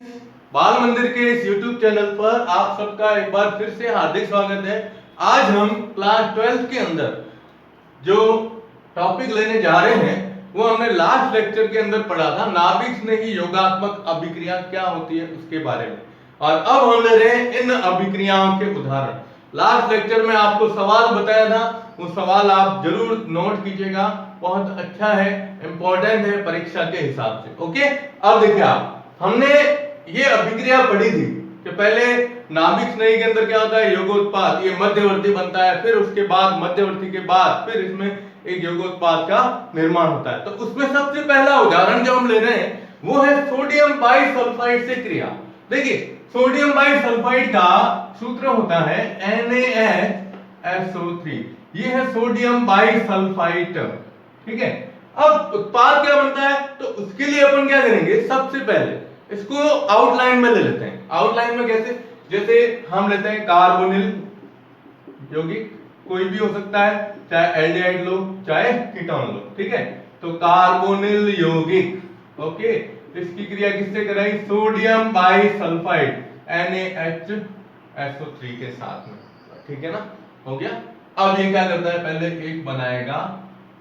बाल मंदिर के इस YouTube चैनल पर आप सबका एक बार फिर से हार्दिक स्वागत है। आज हम क्लास 12 के अंदर जो टॉपिक लेने जा रहे हैं वो हमने लास्ट लेक्चर के अंदर पढ़ा था, नाभिक स्नेही योगात्मक अभिक्रिया क्या होती है उसके बारे में। और अब हम ले रहे हैं इन अभिक्रियाओं के उदाहरण। लास्ट लेक्चर में आपको सवाल बताया था, वो सवाल आप जरूर नोट कीजिएगा, बहुत अच्छा है, इंपॉर्टेंट है परीक्षा के हिसाब से। ओके, अब देखिए आप, हमने ये अभिक्रिया पढ़ी थी कि पहले नाभिक स्नेही के अंदर क्या होता है, योगोत्पाद, ये मध्यवर्ती बनता है, फिर उसके बाद मध्यवर्ती के बाद फिर इसमें एक योगोत्पाद का निर्माण होता है। तो उसमें सबसे पहला उदाहरण जो हम ले रहे हैं वो है सोडियम बाइसल्फाइड से क्रिया। देखिए, सोडियम बाइसल्फाइड का सूत्र होता है NaHSO3। ये है सोडियम बाइसल्फाइड, ठीक है। अब उत्पाद क्या बनता है, तो उसके लिए अपन क्या करेंगे, सबसे पहले इसको आउटलाइन में ले लेते हैं। आउटलाइन में कैसे, जैसे हम लेते हैं कार्बोनिल यौगिक, कोई भी हो सकता है, चाहे एल्डिहाइड लो चाहे कीटोन लो, ठीक है। तो कार्बोनिल यौगिक, ओके, इसकी क्रिया किससे कराई, सोडियम बाइसल्फाइड NaHSO3 के साथ में, ठीक है ना, हो गया। अब ये क्या करता है, पहले एक बनाएगा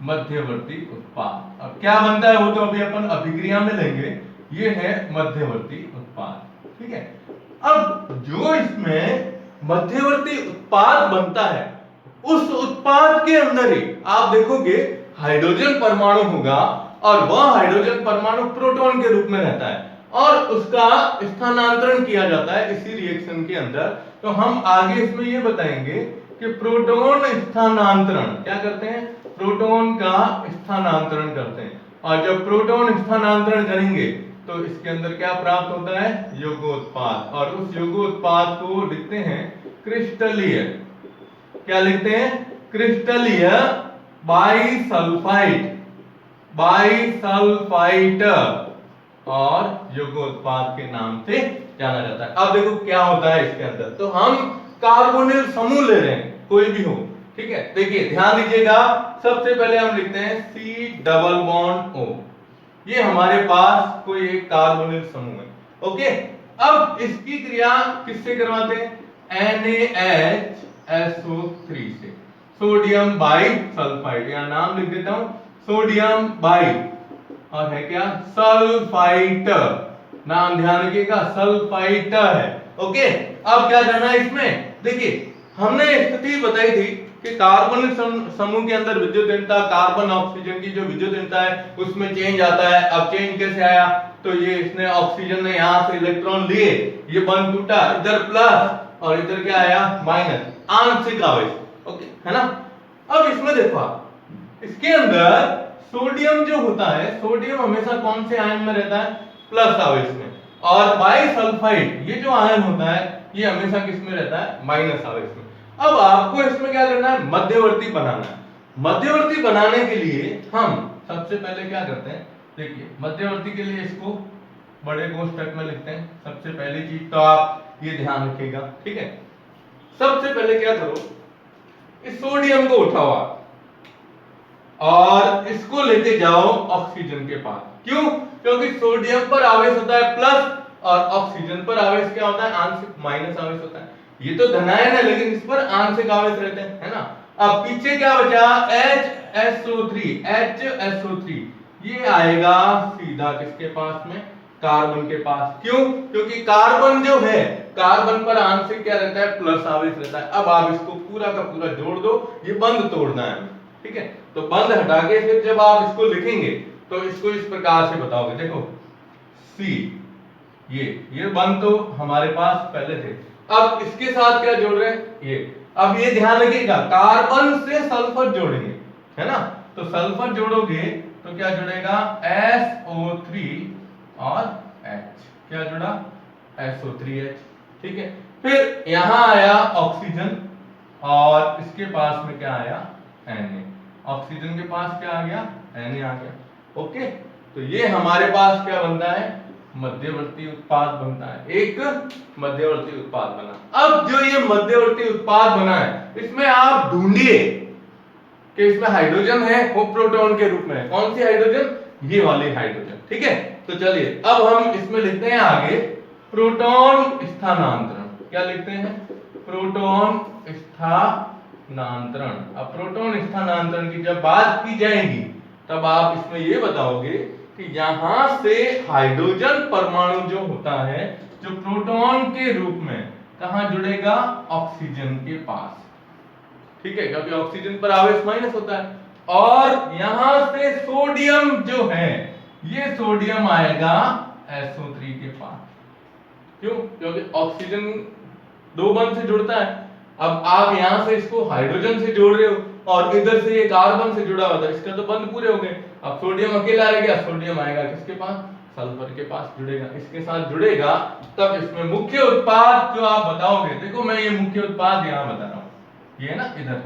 मध्यवर्ती उत्पाद। अब क्या बनता है वो तो अभी अपन अभिक्रिया में लेंगे, ये है मध्यवर्ती उत्पाद, ठीक है। अब जो इसमें मध्यवर्ती उत्पाद बनता है उस उत्पाद के अंदर ही आप देखोगे हाइड्रोजन परमाणु होगा, और वह हाइड्रोजन परमाणु प्रोटॉन के रूप में रहता है और उसका स्थानांतरण किया जाता है इसी रिएक्शन के अंदर। तो हम आगे इसमें ये बताएंगे कि प्रोटॉन स्थानांतरण क्या करते हैं, प्रोटॉन का स्थानांतरण करते हैं, और जब प्रोटॉन स्थानांतरण करेंगे तो इसके अंदर क्या प्राप्त होता है, योगोत्पाद, और उस योगोत्पाद को लिखते हैं क्रिस्टलीय, क्या लिखते हैं, क्रिस्टलीय बाइसल्फाइड, बाइसल्फाइड, और योगोत्पाद के नाम से जाना जाता है। अब देखो क्या होता है इसके अंदर, तो हम कार्बोनिल समूह ले रहे हैं, कोई भी हो, ठीक है। देखिए ध्यान दीजिएगा, सबसे पहले हम लिखते हैं C डबल बॉन्ड O, ये हमारे पास कोई एक कार्बोनिल समूह है, ओके। अब इसकी क्रिया किससे करवाते हैं, NaHSO3 से, सोडियम बाइसल्फाइड, यहां नाम लिख देता हूं, सोडियम बाई, और है क्या, सल्फाइड, नाम ध्यान रखिएगा, सल्फाइड है, ओके। अब क्या करना है इसमें, देखिए हमने स्थिति बताई थी कि कार्बन समूह के अंदर विद्युत कार्बन ऑक्सीजन की जो विद्युत है उसमें चेंज आता है। अब चेंज कैसे आया, तो ये इसने ऑक्सीजन ने यहां से इलेक्ट्रॉन लिए, ये बंद टूटा, इधर प्लस और इधर क्या आया, माइनस, आंशिक आवेश, ओके, है ना। अब इसमें देखो आप, इसके अंदर सोडियम जो होता है, सोडियम हमेशा कौन से आयन में रहता है, प्लस आवेश में, और बाइसल्फाइड ये जो आयन होता है ये हमेशा किस में रहता है, माइनस आवेश में। अब आपको इसमें क्या करना है, मध्यवर्ती बनाना है। मध्यवर्ती बनाने के लिए हम सबसे पहले क्या करते हैं, देखिए मध्यवर्ती के लिए इसको बड़े कोष्ठक में लिखते हैं। सबसे पहली चीज तो आप ये ध्यान रखिएगा, ठीक है। सबसे पहले क्या करो, इस सोडियम को उठाओ आप और इसको लेके जाओ ऑक्सीजन के पास। क्यों, क्योंकि सोडियम पर आवेश होता है प्लस और ऑक्सीजन पर आवेश क्या होता है, आंशिक, माइनस आवेश होता है। ये तो धनायन है लेकिन इस पर आंशिक आवेश रहते हैं, है ना। अब पीछे क्या बचा, HSO3, ये आएगा सीधा किसके पास में, कार्बन के पास। क्यों, क्योंकि कार्बन जो है, कार्बन पर आंशिक क्या रहता है, प्लस आवेश रहता है। अब आप इसको पूरा का पूरा जोड़ दो, ये बंद तोड़ना है, ठीक है। तो बंद हटा के फिर जब आप इसको लिखेंगे तो इसको इस प्रकार से बताओगे, देखो C, ये बंद तो हमारे पास पहले थे, अब इसके साथ क्या जोड़ रहे हैं, ये। अब ये ध्यान रखिएगा, कार्बन से सल्फर जोड़ेंगे, है ना, तो सल्फर जोड़ोगे तो क्या जुड़ेगा, SO3 और H, क्या जुड़ा, SO3H, ठीक है। फिर यहां आया ऑक्सीजन और इसके पास में क्या आया, Na, ऑक्सीजन के पास क्या आ गया, Na आ गया, ओके। तो ये हमारे पास क्या बनता है, मध्यवर्ती उत्पाद बनता है, एक मध्यवर्ती उत्पाद बना। अब जो ये मध्यवर्ती उत्पाद बना है इसमें आप ढूंढिए कि इसमें हाइड्रोजन है, वो प्रोटॉन के रूप में है, कौन सी हाइड्रोजन, ये वाली हाइड्रोजन, ठीक है। तो चलिए अब हम इसमें लिखते हैं आगे प्रोटॉन स्थानांतरण। क्या लिखते हैं? प्रोटॉन स्थानांतरण। अब प्रोटॉन स्थानांतरण की जब बात की जाएगी तब आप इसमें ये बताओगे कि यहां से हाइड्रोजन परमाणु जो होता है, जो प्रोटॉन के रूप में कहां जुड़ेगा? ऑक्सीजन के पास। ठीक है, क्योंकि ऑक्सीजन पर आवेश माइनस होता है। और यहां से सोडियम जो है, ये सोडियम आएगा SO3 के पास। क्यों? क्योंकि ऑक्सीजन दो बंध से जुड़ता है। अब आप यहां से इसको हाइड्रोजन से जोड़ रहे हो और इधर से ये कार्बन से जुड़ा हुआ था, इसका तो बंध पूरे हो गए। अब सोडियम अकेला रह गया, सोडियम आएगा किसके पास? सल्फर के पास जुड़ेगा। इसके साथ जुड़ेगा तब इसमें मुख्य उत्पाद जो आप बताओगे, देखो मैं ये मुख्य उत्पाद यहां बता रहा हूं, ये है ना इधर,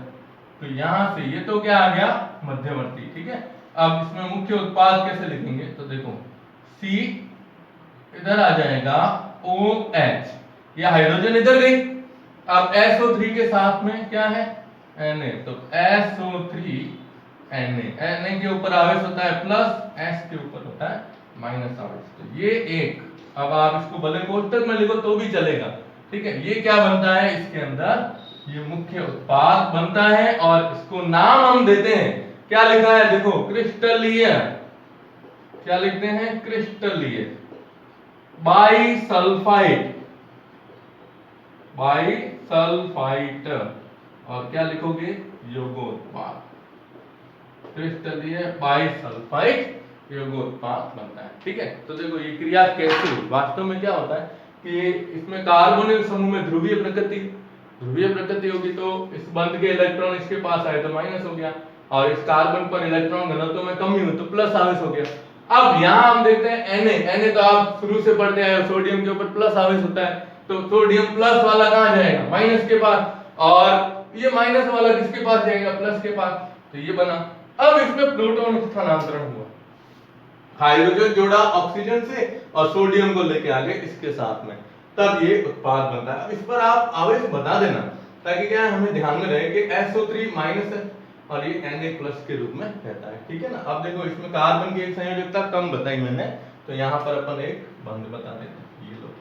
तो यहां से ये तो क्या आ गया? मध्यवर्ती। ठीक है, अब इसमें मुख्य उत्पाद कैसे लिखेंगे? तो देखो C इधर आ जाएगा OH, ये हाइड्रोजन इधर गई। अब SO3 के साथ में क्या है? Na, तो SO3 Na के ऊपर आवेश होता है प्लस, S के ऊपर होता है माइनस आवेश। तो ये एक, अब आप इसको भले कोष्टक में लिखो तो भी चलेगा। ठीक है, ये क्या बनता है? इसके अंदर ये मुख्य उत्पाद बनता है और इसको नाम हम देते हैं, क्या लिखा है? देखो क्रिस्टलीय। क्या लिखते हैं? क्रिस्टलीय बाईसल्फाइड। बाईसल्फाइड। और क्या लिखोगे? योगोत्पाद। क्रिस्टलीय बाईसल्फाइड योगोत्पाद बनता है। ठीक है, तो देखो ये क्रिया कैसे हुई? वास्तव में क्या होता है कि इसमें कार्बोनिल समूह में ध्रुवीय प्रकृति होगी, तो इस बंध के इलेक्ट्रॉन इसके पास आए तो माइनस हो गया, और इस कार्बन पर इलेक्ट्रॉन घनत्व में कमी हुई तो प्लस आवेश हो गया। अब यहां हम देखते हैं Na तो आप शुरू से पढ़ते आए हो, सोडियम के ऊपर प्लस आवेश होता है, तो सोडियम प्लस वाला कहां जाएगा? माइनस के पास, और ये माइनस वाला किसके पास जाएगा? प्लस के पास। तो ये बना। अब इसमें प्रोटॉन स्थानांतरण हुआ, हाइड्रोजन जोड़ा ऑक्सीजन से और सोडियम को लेके आगे इसके साथ में, तब ये उत्पाद बनता है। अब इस पर आप आवेश बता देना ताकि क्या है, हमें ध्यान में रहे कि SO3 माइनस है और ये Na प्लस के रूप में रहता है। ठीक है ना। अब देखो इसमें कार्बन की एक संयोजकता कम बताई मैंने, तो यहाँ पर अपन एक बंध बता देते हैं, ये लो।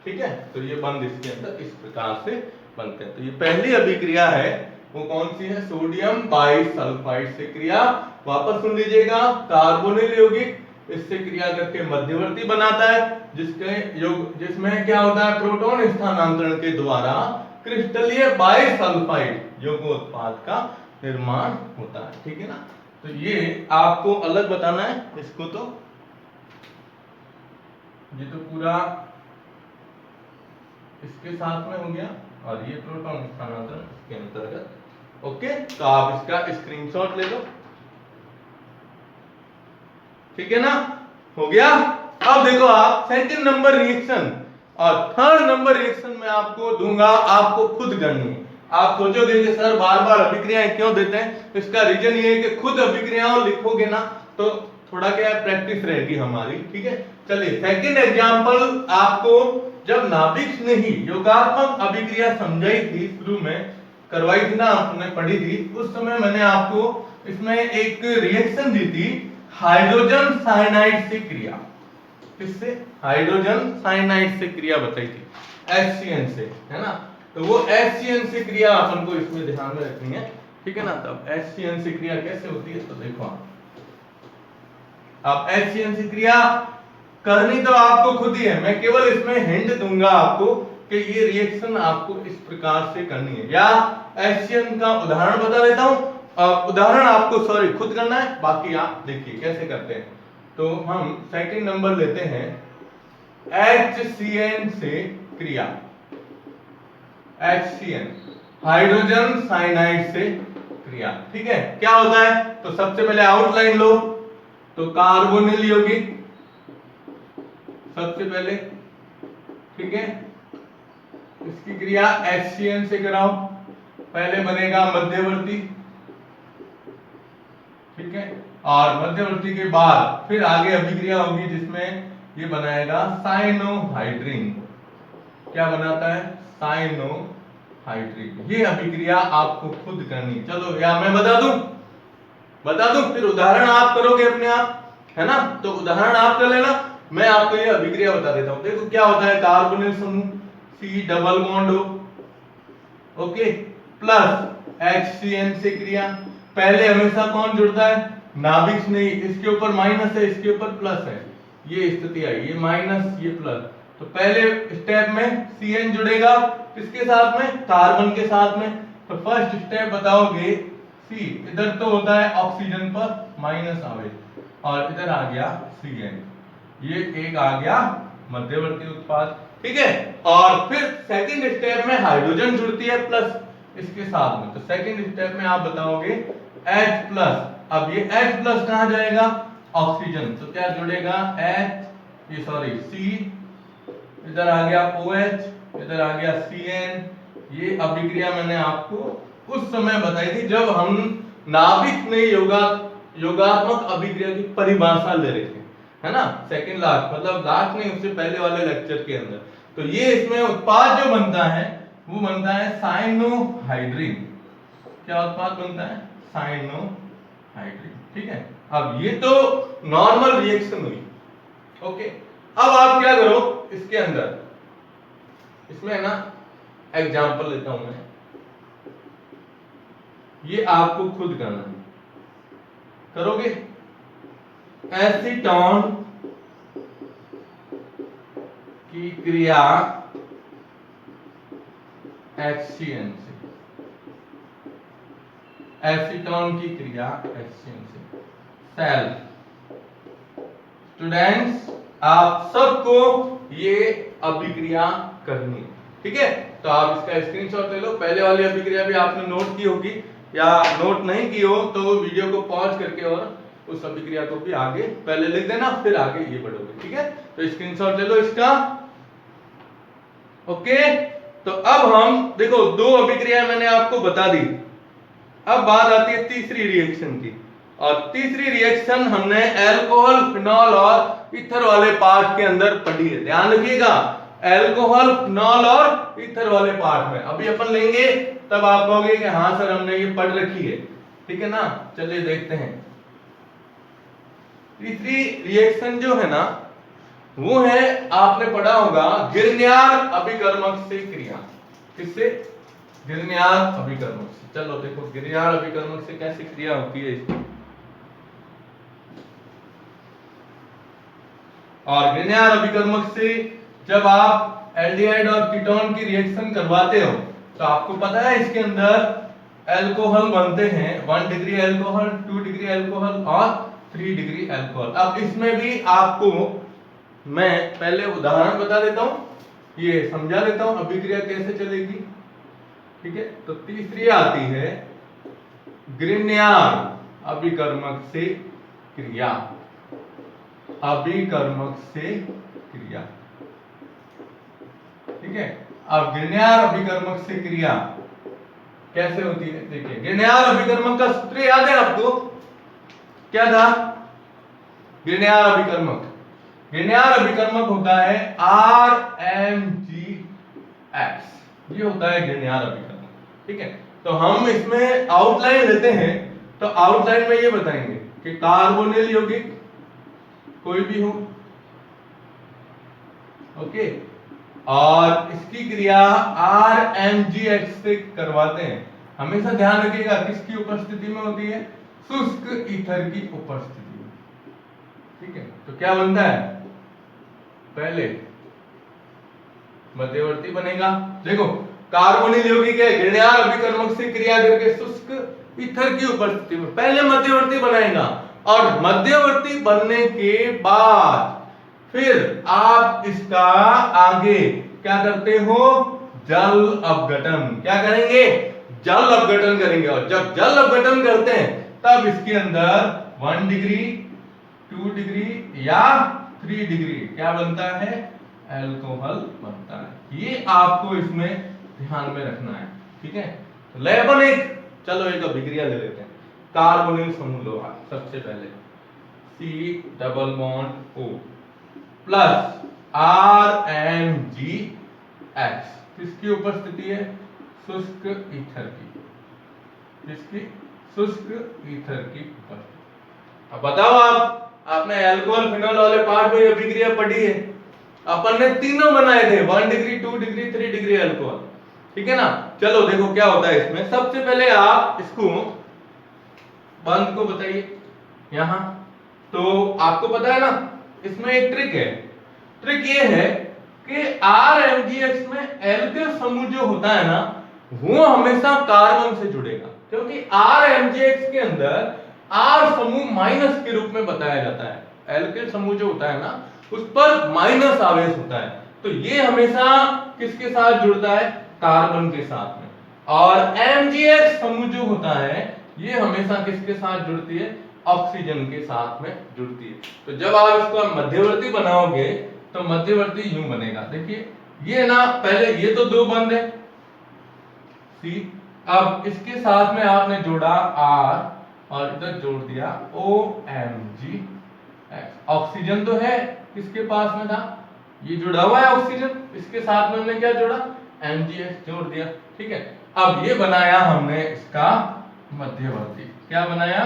ठीक है, तो ये बंध इसके अंदर इस प्रकार से बनते हैं। तो ये पहली अभिक्रिया है, वो कौन सी है? सोडियम बाईसल्फाइड से क्रिया, वापस सुन लीजिएगा, कार्बोनिल यौगिक इससे क्रिया करके मध्यवर्ती बनाता है, जिसमें क्या होता है? प्रोटॉन स्थानांतरण के द्वारा क्रिस्टलीय बाईसल्फाइड यौगोत्पाद का निर्माण होता है। ठीक है ना। तो ये आपको अलग बताना है, इसको तो ये तो पूरा इसके साथ में हो गया, और ये प्रोटॉन स्थानांतरण इसके अंतर्गत। ओके, तो आप इसका स्क्रीनशॉट ले लो। ठीक है ना, हो गया। अब देखो आप सेकंड नंबर रिएक्शन और थर्ड नंबर रिएक्शन में आपको दूंगा, आपको खुद करनी है। आप सोचोगे कि सर बार बार अभिक्रियाएं क्यों देते हैं? इसका रीजन ये है कि खुद अभिक्रियाओं लिखोगे ना तो थोड़ा क्या प्रैक्टिस रहेगी हमारी। ठीक है, चलिए सेकंड एग्जांपल आपको जब नाभिक ने ही योगात्मक अभिक्रिया समझाई थी, शुरू में करवाई थी ना, आपने पढ़ी थी, उस समय मैंने आपको इसमें एक रिएक्शन दी थी, हाइड्रोजन साइनाइड से क्रिया। किससे? हाइड्रोजन साइनाइड से क्रिया बताई थी, HCN से, है ना। तो वो HCN से क्रिया अपन को इसमें ध्यान में रखनी है। ठीक है ना। तब HCN से क्रिया कैसे होती है तो देखो आप HCN से क्रिया करनी तो आपको खुद ही है, मैं केवल इसमें हिंट दूंगा आपको कि ये रिएक्शन आपको इस प्रकार से करनी है, या HCN का उदाहरण बता देता हूं। उदाहरण आपको खुद करना है, बाकी आप देखिए कैसे करते हैं। तो हम सेकंड नंबर लेते हैं, HCN से क्रिया, HCN हाइड्रोजन साइनाइड से क्रिया। ठीक है, क्या होता है? तो सबसे पहले आउटलाइन लो, तो कार्बोनिल यौगिक सबसे पहले, ठीक है, इसकी क्रिया HCN से कराओ, पहले बनेगा मध्यवर्ती, ठीक है, और मध्यवर्ती के बाद फिर आगे अभिक्रिया होगी जिसमें ये बनाएगा साइनोहाइड्रिन। क्या बनाता है? साइनोहाइड्रिन। ये अभिक्रिया आपको खुद करनी, चलो या मैं बता दूं, फिर उदाहरण आप करोगे अपने आप, है ना। तो उदाहरण आप कर लेना, मैं आपको ये अभिक्रिया बता देता हूं। देखो क्या होता है, कार्बोनिल समूह C double bond O, okay, plus HCN से क्रिया। पहले हमेशा कौन जुड़ता है, नाभिक नहीं, इसके ऊपर माइनस है, इसके ऊपर प्लस है, ये स्थिति आई, ये माइनस ये प्लस। तो पहले स्टेप में CN जुड़ेगा किसके साथ में, कार्बन के साथ में। तो फर्स्ट स्टेप बताओगे C, इधर तो होता है ऑक्सीजन पर माइनस आवेश, और इधर आ गया CN, ये एक आ गया मध्यवर्ती उत्पाद, ठीक है। और फिर सेकंड स्टेप में हाइड्रोजन जुड़ती है प्लस इसके साथ में, तो सेकंड स्टेप में आप बताओगे H प्लस। अब ये H प्लस कहां जाएगा, ऑक्सीजन, तो क्या जुड़ेगा H, ये सॉरी C, इधर आ गया OH, इधर आ गया CN। ये अभिक्रिया मैंने आपको उस समय बताई थी जब हम नाभिक में योगात्मक अभिक्रिया की परिभाषा ले रहे थे, है ना, सेकंड लास्ट, मतलब लास्ट नहीं, उससे पहले वाले लेक्चर के अंदर। तो ये इसमें उत्पाद जो बनता है वो बनता है साइनोहाइड्रिन। क्या उत्पाद बनता है, साइनोहाइड्रिन, ठीक है। अब ये तो नॉर्मल रिएक्शन हुई, ओके। अब आप क्या करो, इसके अंदर, इसमें है ना, एग्जांपल लेता हूं मैं, ये आपको खुद करना है, करोगे। एसीटोन की क्रिया HCN से, एसीटोन की क्रिया HCN से, सेल। स्टूडेंट्स आप सबको ये अभिक्रिया करनी है, ठीक है। तो आप इसका स्क्रीनशॉट ले लो, पहले वाली अभिक्रिया भी आपने नोट की होगी, या नोट नहीं की हो तो वीडियो को पॉज करके और उस अभिक्रिया को भी आगे पहले लिख देना, फिर आगे ये बढ़ोगे, ठीक है। तो स्क्रीनशॉट ले लो इसका, ओके। तो अब हम देखो, दो अभिक्रिया मैंने आपको बता दी, अब बात आती है तीसरी रिएक्शन की। और तीसरी रिएक्शन हमने अल्कोहल, फिनॉल और ईथर वाले पार्ट के अंदर पढ़ी है, ध्यान रखिएगा, अल्कोहल, फिनॉल और ईथर वाले पार्ट में अभी अपन लेंगे, तब आप कहोगे कि हाँ सर हमने ये पढ़ रखी है, ठीक है ना। चलिए देखते हैं। तीसरी रिएक्शन जो है ना, वो है, आपने पढ़ा होगा गिरनियार अभिकर्मक से क्रिया। किससे, गिरनियार अभिकर्मक से। चलो देखो गिरनियार अभिकर्मक से कैसे क्रिया होती है इसकी। और गिरनियार अभिकर्मक से जब आप एल्डिहाइड और कीटोन की रिएक्शन करवाते हो तो आपको पता है इसके अंदर अल्कोहल बनते हैं, 1 डिग्री अल्कोहल, 2 डिग्री अल्कोहल और 3 डिग्री अल्कोहल। अब इसमें भी आपको मैं पहले उदाहरण बता देता हूं, ये समझा देता हूं अभिक्रिया कैसे चलेगी, ठीक है। तो तीसरी आती है ग्रिग्नियार अभिकर्मक से क्रिया, अभिकर्मक से क्रिया, ठीक है। अब ग्रिग्नियार अभिकर्मक से क्रिया कैसे होती है, देखिए ग्रिग्नियार अभिकर्मक का सूत्र याद है आपको, क्या था, ग्रिग्नियार अभिकर्मक, ग्रिग्नियार अभिकर्मक होता है RMGX, ये होता है ग्रिग्नियार अभिकर्मक, ठीक है। तो हम इसमें आउटलाइन लेते हैं, तो आउटलाइन में ये बताएंगे कि कार्बोनिल यौगिक कोई भी हो, ओके, और इसकी क्रिया RMGX से करवाते हैं। हमेशा ध्यान रखिएगा किसकी उपस्थिति में होती है, शुष्क ईथर की उपस्थिति में, ठीक है। तो क्या बनता है, पहले मध्यवर्ती बनेगा, देखो कार्बोनिल यौगिक है, ग्रिग्नियार अभिकर्मक से क्रिया करके शुष्क ईथर की उपस्थिति में पहले मध्यवर्ती बनाएगा, और मध्यवर्ती बनने के बाद फिर आप इसका आगे क्या करते हो, जल अपघटन, क्या करेंगे, जल अपघटन करेंगे। और जब जल अपघटन करते हैं तब इसके अंदर 1 डिग्री, 2 डिग्री या 3 डिग्री क्या बनता है, अल्कोहल बनता है। ये आपको इसमें ध्यान में रखना है, ठीक है। लेबन एक, चलो एक अभिक्रिया ले लेते हैं, कार्बोनिल समूह लो आप, सबसे पहले C double bond O plus RMGX, किसकी उपस्थिति है, शुष्क ईथर की, किसकी, शुष्क ईथर की उपस्थिति। अब बताओ आप आपने अल्कोहल फिनोल वाले पार्ट में अभिक्रिया पढ़ी है, अपन ने तीनों बनाए थे 1 डिग्री 2 डिग्री 3 डिग्री अल्कोहल, ठीक है ना। चलो देखो क्या होता है इसमें। सबसे पहले आप इसको बंद को बताइए यहां। तो आपको पता है ना इसमें एक ट्रिक है। ट्रिक ये है कि RMgx में एल्किल समूह जो होता है ना वो हमेशा कार्बन से जुड़ेगा, क्योंकि RMgx के अंदर R समूह माइनस के रूप में बताया जाता है। एल्किल समूह जो होता है ना उस पर माइनस आवेश होता है, तो ये हमेशा किसके साथ जुड़ता है? कार्बन के साथ में। और MgX समूह जो होता है ये हमेशा किसके साथ जुड़ती है? ऑक्सीजन के साथ में जुड़ती है। तो जब आप इसको मध्यवर्ती बनाओगे तो मध्यवर्ती यूं बनेगा, देखिए ये ना, पहले ये तो दो बंद है सी, अब इसके साथ में आपने जोड़ा R और इधर जोड़ दिया OMG। ऑक्सीजन तो है किसके पास में था, ये जुड़ा हुआ है ऑक्सीजन, इसके साथ में हमने क्या जोड़ा? MgX जोड़ दिया, ठीक है। अब ये बनाया हमने इसका मध्यवर्ती, क्या बनाया?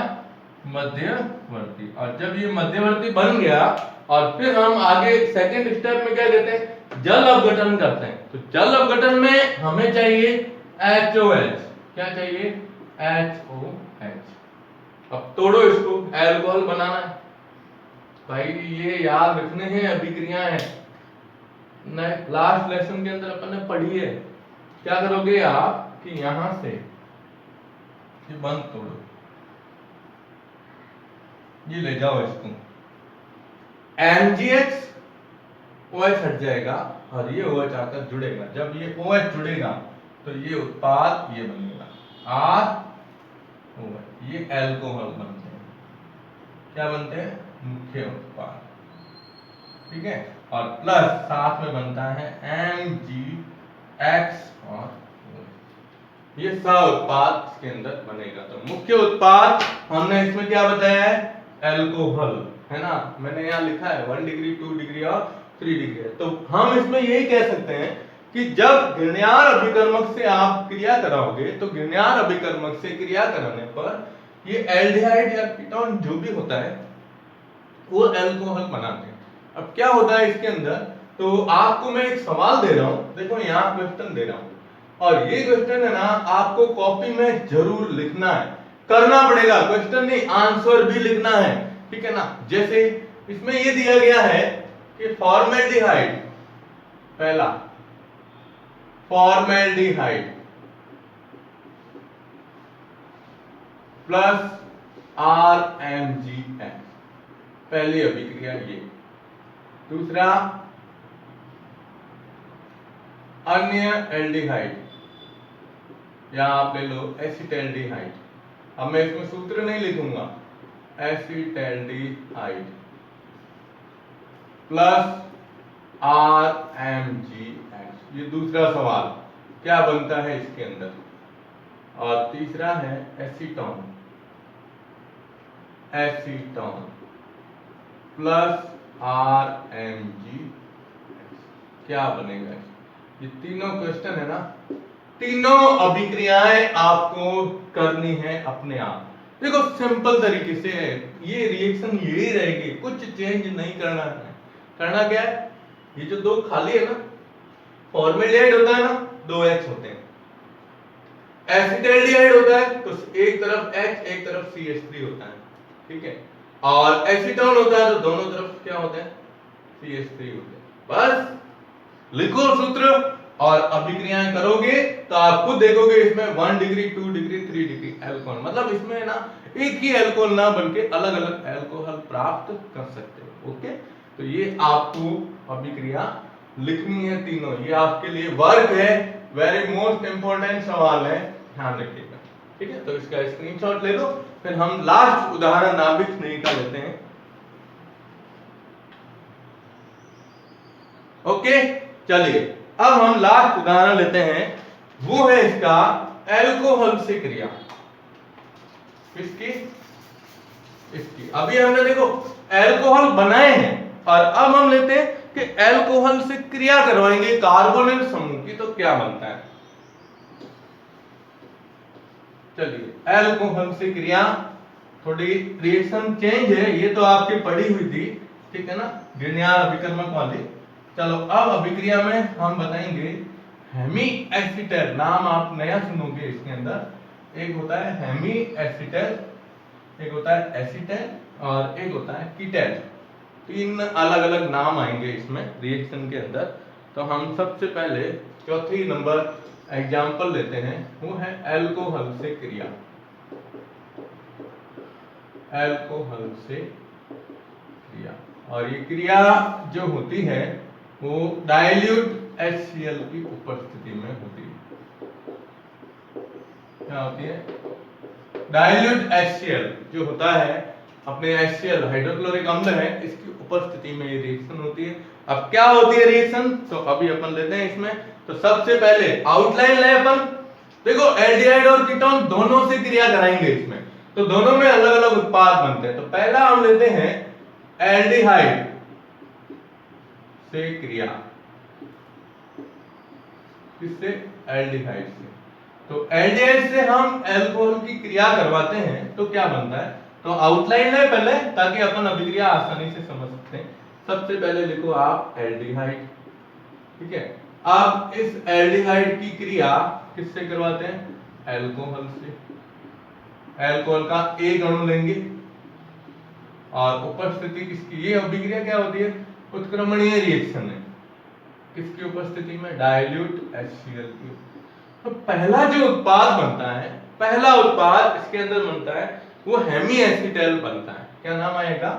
मध्यवर्ती। और जब ये मध्यवर्ती बन गया और फिर हम आगे सेकंड स्टेप में क्या कहते हैं? जल अपघटन करते हैं। तो जल अपघटन में हमें चाहिए HOH, क्या चाहिए? HOH। अब तोड़ो इसको, अल्कोहल बनाना है भाई, ये याद रखने हैं अभिक्रियाएं हैं, लास्ट लेसन के अंदर अपन ने पढ़ी है। क्या करोगे आप कि यहां से ये बंद तोड़ो, ये ले जाओ इसको, MgX OH हट जाएगा और ये OH आकर जुड़ेगा। जब ये OH जुड़ेगा तो ये उत्पाद ये बनेगा ROH, ये अल्कोहल बनते हैं। क्या बनते हैं? मुख्य उत्पाद, ठीक है। और प्लस साथ में बनता है MgX और OH, ये सह उत्पाद इसके अंदर बनेगा। तो मुख्य उत्पाद हमने इसमें क्या बताया है? अल्कोहल, है ना। मैंने यहाँ लिखा है 1 डिग्री 2 डिग्री और 3 डिग्री। तो हम इसमें यही कह सकते हैं कि जब घिरनियार अभिकर्मक से आप क्रिया कराओगे तो घिरनियार अभिकर्मक से क्रिया कराने पर ये एल्डिहाइड या कीटोन जो भी होता है वो अल्कोहल बनाते हैं। अब क्या होता है इसके अंदर, तो आपको मैं एक सवाल दे रहा हूं, देखो यहाँ क्वेश्चन दे रहा हूं और ये क्वेश्चन है ना आपको कॉपी में जरूर लिखना है, करना पड़ेगा, क्वेश्चन नहीं आंसर भी लिखना है, ठीक है ना। जैसे इसमें ये दिया गया है कि फॉर्मेल्डिहाइड, पहला फॉर्मेल्डिहाइड प्लस RMgX, पहली अभिक्रिया ये। दूसरा अन्य एल्डिहाइड, या आप ले लो एसिटैल्डिहाइड, अब मैं इसमें सूत्र नहीं लिखूंगा, एसिटैल्डिहाइड प्लस RMgX, ये दूसरा सवाल क्या बनता है इसके अंदर। और तीसरा है एसीटोन, एसीटोन प्लस RMgX, क्या बनेगा? ये तीनों क्वेश्चन है ना, तीनों अभिक्रियाएं आपको करनी है अपने आप। देखो सिंपल तरीके से है, ये रिएक्शन यही रहेगी, कुछ चेंज नहीं करना है। करना क्या है, ये जो दो खाली है ना, फॉर्मेल्डिहाइड होता है ना, दो H होते हैं, एसिटैल्डिहाइड होता है तो एक तरफ H एक तरफ CH3 होता है, ठीक है। और एसीटोन होता है तो दोनों तरफ क्या होता है? CH3 होता है। बस लिखो सूत्र और अभिक्रियाएं करोगे तो आप खुद देखोगे इसमें 1 डिग्री 2 डिग्री 3 डिग्री अल्कोहल, मतलब इसमें ना एक ही अल्कोहल ना बल्कि अलग अलग अल्कोहल प्राप्त कर सकते हो। ओके, तो ये आपको अभिक्रिया लिखनी है तीनों, ये आपके लिए वर्क है, वेरी मोस्ट इंपॉर्टेंट सवाल है, ध्यान रखिएगा, ठीक है। तो इसका स्क्रीनशॉट ले लो, फिर हम लास्ट उदाहरण नाभिक स्नेही का लेते हैं। ओके, चलिए अब हम लास्ट उदाहरण लेते हैं, वो है इसका अल्कोहल से क्रिया। किसकी? इसकी। अभी हमने देखो अल्कोहल बनाए हैं और अब हम लेते हैं कि अल्कोहल से क्रिया करवाएंगे कार्बोनिल समूह की, तो क्या बनता है। चलिए अल्कोहल से क्रिया थोड़ी रिएक्शन चेंज है, ये तो आपकी पढ़ी हुई थी, ठीक है ना, ग्रिग्नार्ड अभिकर्मक वाली। चलो अब अभिक्रिया में हम बताएंगे हेमी एसिटेट, नाम आप नया सुनोगे इसके अंदर। एक होता है हेमी एसिटेट, एक होता है एसिटेट और एक होता है कीटेट। तीन अलग अलग नाम आएंगे इसमें रिएक्शन के अंदर। तो हम सबसे पहले चौथी नंबर एग्जाम्पल लेते हैं, वो है एल्कोहल से क्रिया। एल्कोहल से क्रिया, और ये क्रिया जो होती है वो डाइल्यूट HCl की उपस्थिति में होती है। क्या होती है? डाइल्यूट HCl जो होता है अपने HCl हाइड्रोक्लोरिक अम्ल है, इसकी उपस्थिति में ये रिएक्शन होती है। अब क्या होती है रिएक्शन, तो अभी अपन लेते हैं इसमें। तो सबसे पहले आउटलाइन ले अपन, देखो एल्डिहाइड और कीटोन दोनों से क्रिया कराएंगे इसमें, तो दोनों में अलग अलग उत्पाद बनते हैं। तो पहला हम लेते हैं एल्डिहाइड से क्रिया, किससे? एल्डिहाइड से। तो एल्डिहाइड से हम एल्कोहल की क्रिया करवाते हैं तो क्या बनता है, तो आउटलाइन है पहले, ताकि अपन अभिक्रिया आसानी से समझ सकते हैं। सबसे पहले लिखो आप एल्डिहाइड, ठीक है। अब इस एल्डिहाइड की क्रिया किससे करवाते हैं? एल्कोहल से। एल्कोहल का एक अणु लेंगे और उपस्थिति किसकी, ये अभिक्रिया क्या होती है? उत्क्रमणीय रिएक्शन है। किसकी उपस्थिति में? डाइल्यूट HCl की। तो पहला जो उत्पाद बनता है, पहला उत्पाद इसके अंदर बनता है वो हेमी एसिटेल बनता है। क्या नाम आएगा?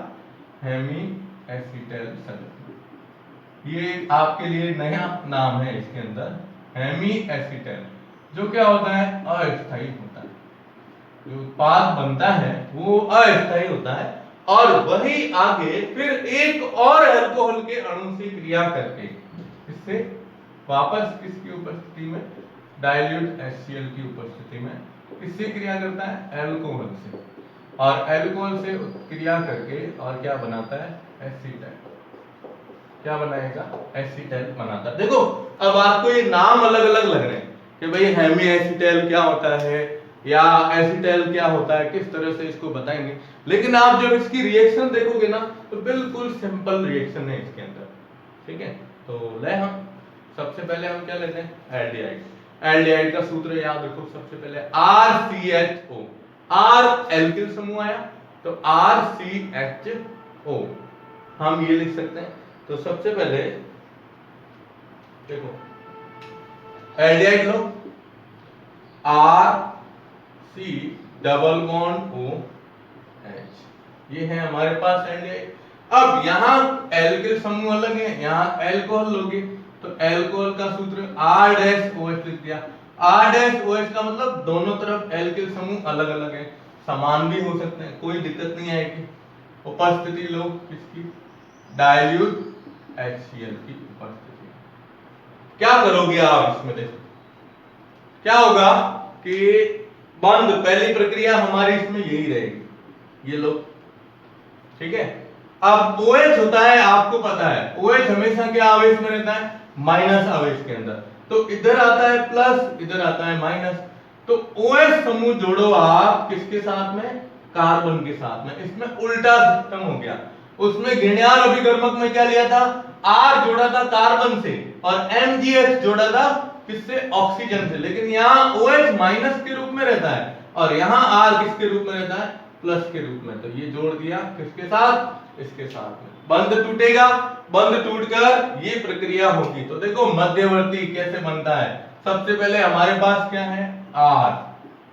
हेमी एसिटेल संयुग्म। ये आपके लिए नया नाम है इसके अंदर, हेमी एसिटेल, जो क्या होता है? अस्थायी होता है। जो उत्पाद बनता है वो अस्थायी होता है, और वही आगे फिर एक और अल्कोहल के अणु से क्रिया करके इससे वापस किसकी उपस्थिति में? डाइल्यूट HCl की उपस्थिति में किससे क्रिया करता है? एल्कोहल से। और एल्कोहल से क्रिया करके और क्या बनाता है? एसिटेट। क्या बनाएगा? एसिटेट बनाता है। देखो अब आपको ये नाम अलग अलग लग रहे हैं कि भाई हेमी एसिटेल क्या होता है या एसिटेल क्या होता है, किस तरह से इसको बताएंगे, लेकिन आप जब इसकी रिएक्शन देखोगे ना तो बिल्कुल सिंपल रिएक्शन है इसके अंदर, ठीक है। तो ले हम सबसे पहले हम क्या लेते हैं? एल्डिहाइड। एल्डिहाइड का सूत्र याद रखो, सबसे पहले RCHO, R एल्किल समूह आया तो RCHO हम ये लिख सकते हैं। तो सबसे पहले देखो एल्डिहाइड लो, RC डबल बॉन्ड OH, ये है हमारे पास एल्डिहाइड। अब यहाँ एल्किल समूह अलग है, यहाँ एल्कोहल लोगे तो एल्कोहल का सूत्र R-OH लिख दिया। R-OH का मतलब दोनों तरफ एल्किल समूह अलग अलग है, समान भी हो सकते हैं, कोई दिक्कत नहीं आएगी। उपस्थिति लो किसकी? डाइल्यूट HCl की उपस्थिति। क्या करोगे आप इसमें? देखो क्या होगा कि बंद, पहली प्रक्रिया हमारी इसमें यही रहेगी, ये लो, ठीक है। अब OH होता है, आपको पता है OH हमेशा क्या आवेश में रहता है? माइनस आवेश के अंदर। तो इधर आता है प्लस, इधर आता है माइनस। तो OH समूह जोड़ो आप किसके साथ में? कार्बन के साथ में। इसमें उल्टा सिस्टम हो गया। उसमें ग्रिग्नार्ड अभिकर्मक में क्या लिया था? R जोड़ा था कार्बन से और MgH जोड़ा था किससे? ऑक्सीजन से। लेकिन यहाँ OH माइनस के रूप में रहता है और यहाँ R किसके रूप में रहता है? प्लस के रूप में। तो ये जोड़ दिया किसके साथ? इसके साथ में। बंध टूटेगा, बंध टूटकर ये प्रक्रिया होगी। तो देखो मध्यवर्ती कैसे बनता है। सबसे पहले हमारे पास क्या है? R,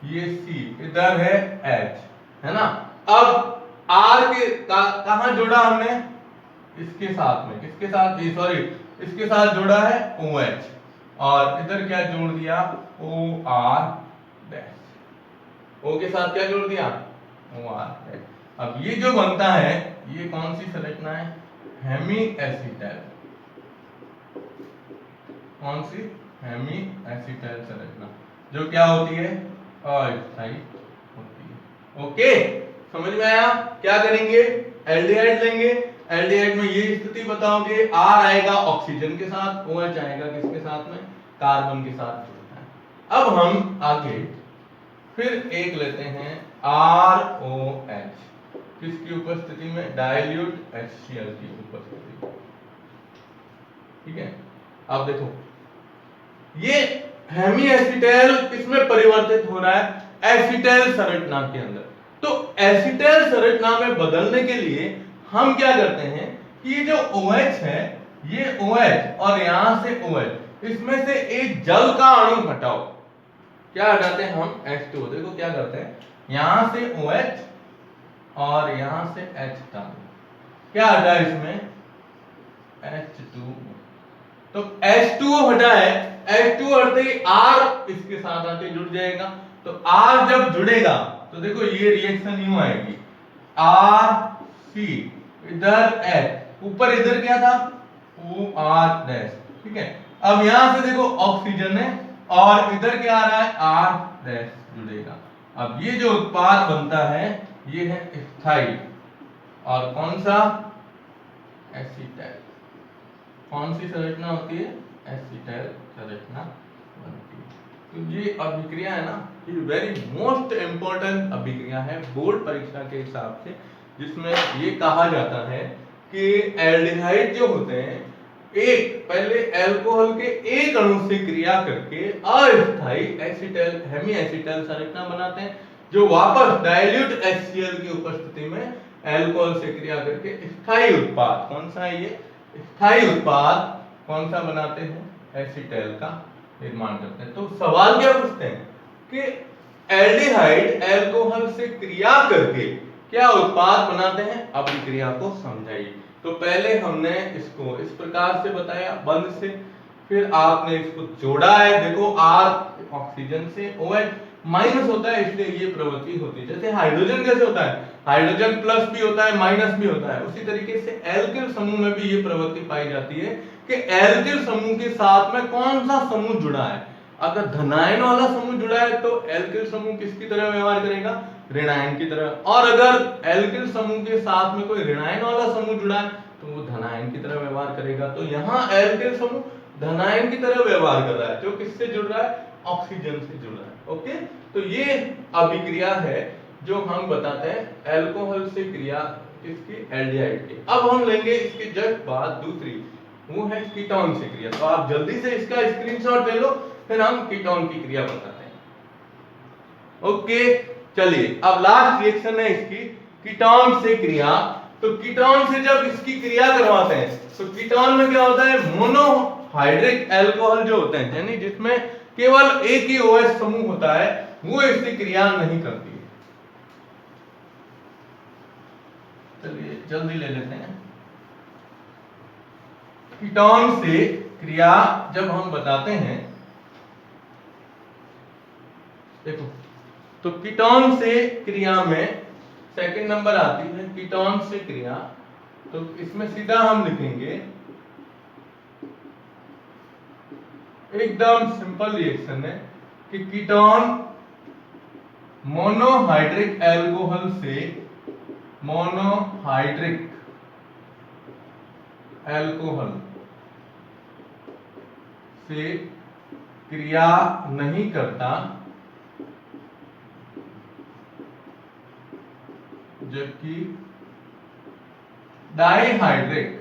ये C, इधर है H, है ना। अब R के कहां जोड़ा हमने? इसके साथ में। किसके साथ? सॉरी, इसके साथ जोड़ा है OH, और इधर क्या जोड़ दिया? OR dash. O के साथ क्या जोड़ दिया? OR dash. अब ये जो बनता है ये कौन सी संरचना है? हेमी एसिटेल। कौन सी? हेमी एसिटेल संरचना, जो क्या होती है? अस्थायी होती है। ओके, समझ में आया? क्या करेंगे? एल्डिहाइड लेंगे, एल्डिहाइड में ये स्थिति बताओगे, R आएगा ऑक्सीजन के साथ, OH आएगा किसके साथ में? कार्बन के साथ जुड़ता है। अब हम आगे फिर एक लेते हैं ROH, किसकी उपस्थिति में? डाइल्यूट HCl की उपस्थिति। ठीक है, अब देखो ये हेमी एसिटेल किसमें परिवर्तित हो रहा है? एसिटेल संरचना के अंदर। तो एसिटेल संरचना में बदलने के लिए हम क्या करते हैं कि ये जो OH है, ये OH और यहां से OH, इसमें से एक जल का अणु हटाओ। क्या हटाते हैं हम? H2O। देखो क्या करते हैं, यहां से OH और यहां से H हटा दो। क्या हटा इसमें? H2O। तो H2O हटा है, H2O हटते ही R इसके साथ आके जुड़ जाएगा। तो R जब जुड़ेगा तो देखो ये रिएक्शन यूं आएगी, RC इधर H, ऊपर इधर क्या था? OR dash. ठीक है, अब यहां से देखो ऑक्सीजन है और इधर क्या आ रहा है? R डैश जुड़ेगा। अब ये जो उत्पाद बनता है ये है स्थायी, और कौन सा? एसिटाइल। कौन सी संरचना होती है? एसिटाइल संरचना बनती है। तो ये अभिक्रिया है ना, ये वेरी मोस्ट इंपॉर्टेंट अभिक्रिया है बोर्ड परीक्षा के हिसाब से, जिसमें ये कहा जाता है कि एल्डिहाइड जो होते हैं एक पहले अल्कोहल के एक अणु से क्रिया करके अस्थायी एसिटाइल हेमी एसिटाइल संरचना बनाते हैं, जो वापस डाइल्यूट HCl की उपस्थिति में अल्कोहल से क्रिया करके स्थायी उत्पाद, कौन सा है ये? स्थायी उत्पाद कौन सा बनाते हैं? एसिटाइल का निर्माण करते हैं। तो सवाल क्या पूछते हैं कि एल्डिहाइड अल्कोहल से क्रिया करके क्या उत्पाद बनाते हैं? अभिक्रिया को समझाइए। तो पहले हमने इसको इस प्रकार से बताया बंद से, फिर आपने इसको जोड़ा है। देखो R ऑक्सीजन से, OH माइनस होता है इसलिए ये प्रवृत्ति होती है। जैसे हाइड्रोजन कैसे होता है? हाइड्रोजन प्लस भी होता है, माइनस भी होता है। उसी तरीके से एल्किल समूह में भी ये प्रवृत्ति पाई जाती है कि एल्किल समूह के साथ में कौन सा समूह जुड़ा है। अगर धनायन वाला समूह जुड़ा है तो एल्किल समूह किसकी तरह व्यवहार करेगा? ऋणायन की तरह। और अगर एल्किल समूह के साथ में कोई ऋणायन वाला समूह जुड़ा है तो वो धनायन की तरह व्यवहार करेगा। तो यहाँ एल्किल समूह धनायन की तरह व्यवहार कर रहा है, जो किससे जुड़ रहा है? ऑक्सीजन से जुड़ रहा है। ओके, तो ये अभिक्रिया है जो हम बताते हैं अल्कोहल से क्रिया इसकी एल्डिहाइड की। अब हम लेंगे इसके जस्ट बाद दूसरी, वो है कीटोन से क्रिया। तो आप जल्दी से इसका स्क्रीनशॉट ले लो, फिर हम कीटोन की क्रिया बताते हैं। ओके, चलिए अब लास्ट रिएक्शन है इसकी कीटोन से क्रिया। तो कीटोन से जब इसकी क्रिया करवाते हैं तो कीटोन में क्या होता है? मोनोहाइड्रिक अल्कोहल जो होते हैं, यानी जिसमें केवल एक ही OH समूह होता है, वो इससे क्रिया नहीं करती है। चलिए जल्दी ले लेते हैं। कीटोन से क्रिया जब हम बताते हैं, देखो तो कीटोन से क्रिया में सेकंड नंबर आती है कीटोन से क्रिया। तो इसमें सीधा हम लिखेंगे, एकदम सिंपल रिएक्शन है कि कीटोन मोनोहाइड्रिक अल्कोहल से मोनोहाइड्रिक अल्कोहल से क्रिया नहीं करता, जबकि डाइहाइड्रिक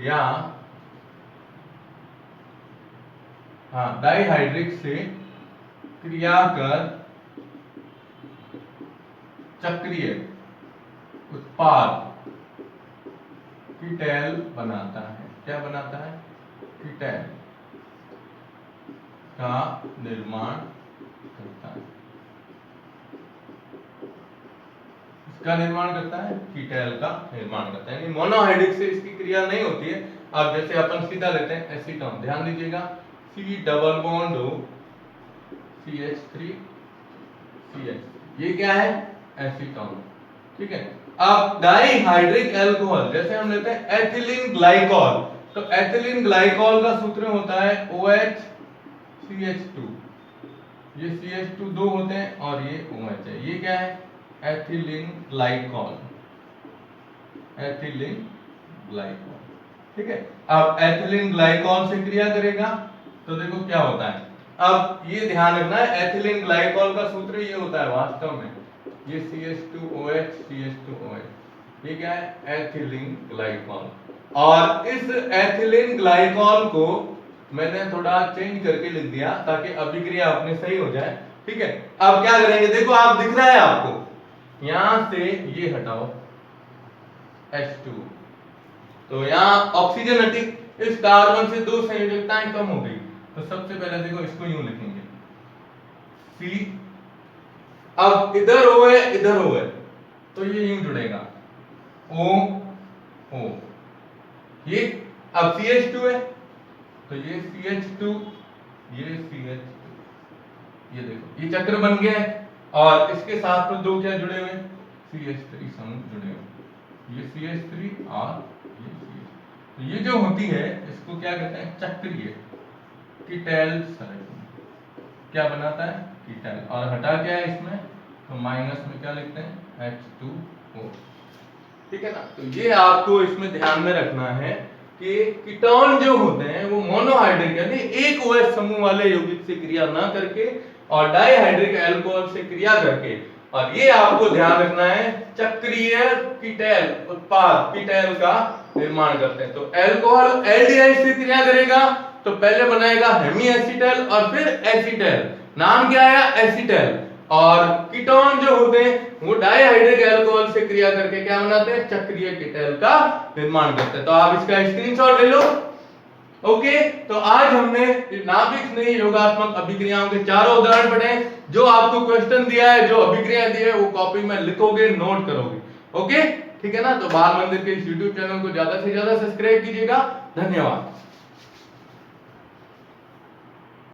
या डाइहाइड्रिक से क्रिया कर चक्रीय उत्पाद कीटैल बनाता है। क्या बनाता है? कीटैल का निर्माण करता है। इसका निर्माण करता है, कीटैल का निर्माण करता है। यानी मोनोहाइड्रिक से इसकी क्रिया नहीं होती है। अब जैसे अपन सीधा लेते हैं एसीटोन, ध्यान दीजिएगा, C double bond O CH3 CH, ये क्या है? एसीटोन। ठीक है, अब डाइहाइड्रिक अल्कोहल जैसे हम लेते हैं एथिलीन ग्लाइकॉल, तो एथिलीन ग्लाइकॉल का सूत्र होता है OH CH2, ये CH2 दो होते हैं और ये OH है। ये क्या है? Ethylene glycol, ethylene glycol. ठीक है, अब एथिलीन ग्लाइकॉल से क्रिया करेगा तो देखो क्या होता है। अब ये ध्यान रखना है, एथिलीन ग्लाइकॉल का सूत्र ये होता है वास्तव में, ये CH2OH CH2OH, ये क्या है, एथिलीन ग्लाइकॉल। और इस एथिलीन ग्लाइकॉल को मैंने थोड़ा चेंज करके लिख दिया ताकि अभिक्रिया अपने सही हो जाए, ठीक है। अब क्या करेंगे, देखो आप दिख रहा है आपको, यहां से ये हटाओ H2, तो यहाँ ऑक्सीजन हटी, इस कार्बन से दो संयोजकताएं कम हो गई। तो सबसे पहले देखो इसको यूं लिखेंगे C, अब इधर O है इधर O है, तो ये यूं जुड़ेगा O O, ये अब CH2 है तो ये CH2, ये CH2, ये देखो ये चक्र बन गया है। और इसके साथ में दो क्या जुड़े हुए हैं, CH3 समूह जुड़े हुए, ये CH3 और ये CH। तो ये जो होती है इसको क्या कहते हैं, चक्रीय कीटैल संरचना। क्या बनाता है, कीटैल। और हटा क्या है इसमें, तो माइनस में क्या लिखते हैं, H2O, ठीक है ना। तो ये आपको इसमें ध्यान में रखना है कि कीटोन जो होते हैं वो मोनोहाइड्रिक यानी एक OH समूह वाले यौगिक से क्रिया ना करके और डाइहाइड्रिक अल्कोहल से क्रिया करके, और ये आपको ध्यान रखना है, चक्रीय कीटैल उत्पाद कीटैल का निर्माण करते हैं। तो अल्कोहल एल्डिहाइड से क्रिया करेगा तो पहले बनाएगा हेमी एसिटल और फिर एसिटल, नाम क्या आया, एसिटल। और कीटोन जो होते हैं वो डाइहाइड्रिक अल्कोहल से क्रिया करके क्या बनाते हैं, चक्रीय कीटैल का निर्माण करते हैं। तो आप इसका स्क्रीनशॉट ले लो। ओके, तो आज हमने नाभिक स्नेही योगात्मक अभिक्रियाओं के चारों उदाहरण पढ़े। जो आपको क्वेश्चन दिया है, जो अभिक्रिया दी है, वो कॉपी में लिखोगे, नोट करोगे। ओके, ठीक है ना। तो बाल मंदिर के इस YouTube चैनल को ज्यादा से ज्यादा सब्सक्राइब कीजिएगा। धन्यवाद।